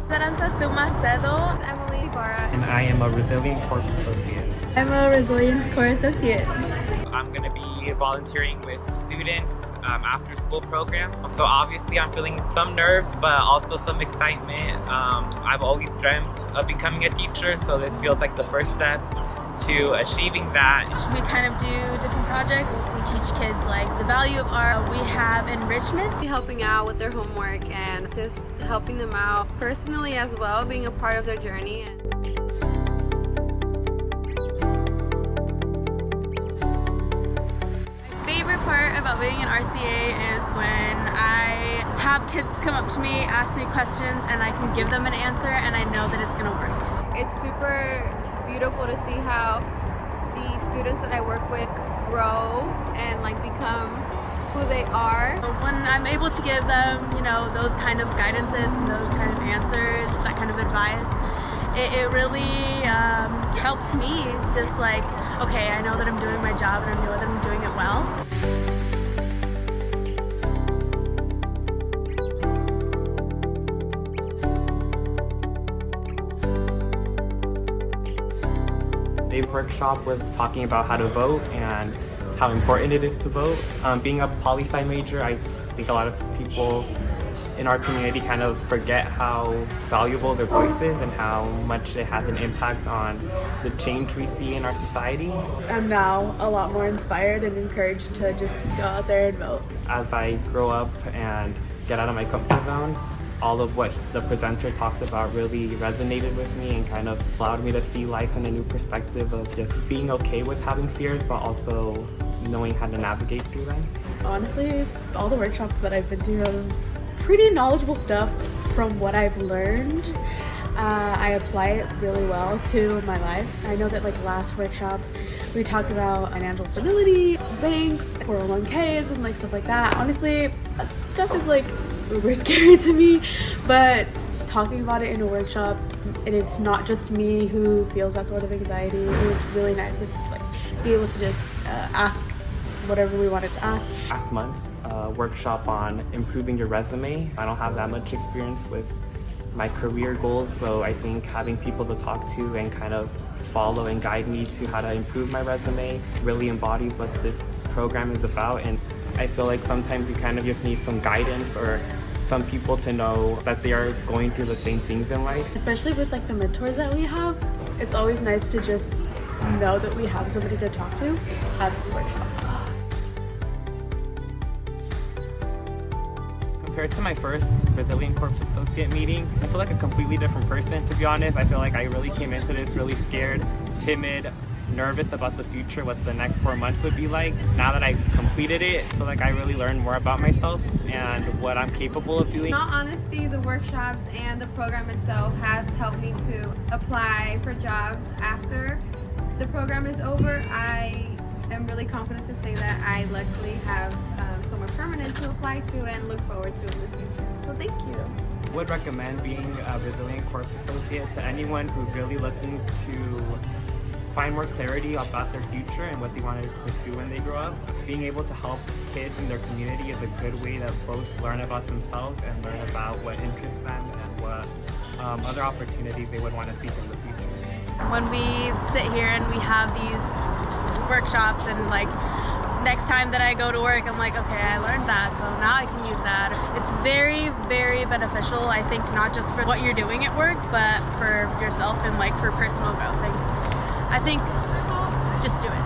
Emily Barra. And I am a Resilient Corps Associate. I'm a Resilience Corps Associate. I'm going to be volunteering with students after school programs. So obviously I'm feeling some nerves, but also some excitement. I've always dreamt of becoming a teacher, so this feels like the first step to achieving that. We kind of do different projects. We teach kids like the value of art. We have enrichment. Helping out with their homework and just helping them out personally as well, being a part of their journey. Favorite part about being an RCA is when I have kids come up to me, ask me questions, and I can give them an answer and I know that it's gonna work. It's super beautiful to see how the students that I work with grow and like become who they are. When I'm able to give them, you know, those kind of guidances and those kind of answers, that kind of advice, it really helps me just like, okay, I know that I'm doing my job and I know that I'm doing it well. Today's workshop was talking about how to vote and how important it is to vote. Being a poli-sci major, I think a lot of people in our community kind of forget how valuable their voice is and how much it has an impact on the change we see in our society. I'm now a lot more inspired and encouraged to just go out there and vote. As I grow up and get out of my comfort zone, all of what the presenter talked about really resonated with me and kind of allowed me to see life in a new perspective of just being okay with having fears, but also knowing how to navigate through them. Honestly, all the workshops that I've been to have pretty knowledgeable stuff from what I've learned. I apply it really well to my life. I know that like last workshop, we talked about financial stability, banks, 401ks, and like stuff like that. Honestly, that stuff is like uber scary to me, but talking about it in a workshop, and it's not just me who feels that sort of anxiety. It was really nice to like be able to just ask whatever we wanted to ask. Last month's workshop on improving your resume. I don't have that much experience with my career goals, so I think having people to talk to and kind of follow and guide me to how to improve my resume really embodies what this program is about. And I feel like sometimes you kind of just need some guidance or some people to know that they are going through the same things in life. Especially with like the mentors that we have, it's always nice to just know that we have somebody to talk to at these workshops. Compared to my first Resilient Corps Associate meeting, I feel like a completely different person, to be honest. I feel like I really came into this really scared, timid, nervous about the future, what the next 4 months would be like. Now that I completed it, I feel like I really learned more about myself and what I'm capable of doing. In all honesty, the workshops and the program itself has helped me to apply for jobs after the program is over. I am really confident to say that I luckily have somewhere permanent to apply to and look forward to in the future. So thank you. I would recommend being a Resilient Corps Associate to anyone who's really looking to find more clarity about their future and what they want to pursue when they grow up. Being able to help kids in their community is a good way to both learn about themselves and learn about what interests them and what other opportunities they would want to seek in the future. When we sit here and we have these workshops and like next time that I go to work, I'm like, okay, I learned that, so now I can use that. It's very, very beneficial, I think, not just for what you're doing at work, but for yourself and like for personal growth. I think just do it.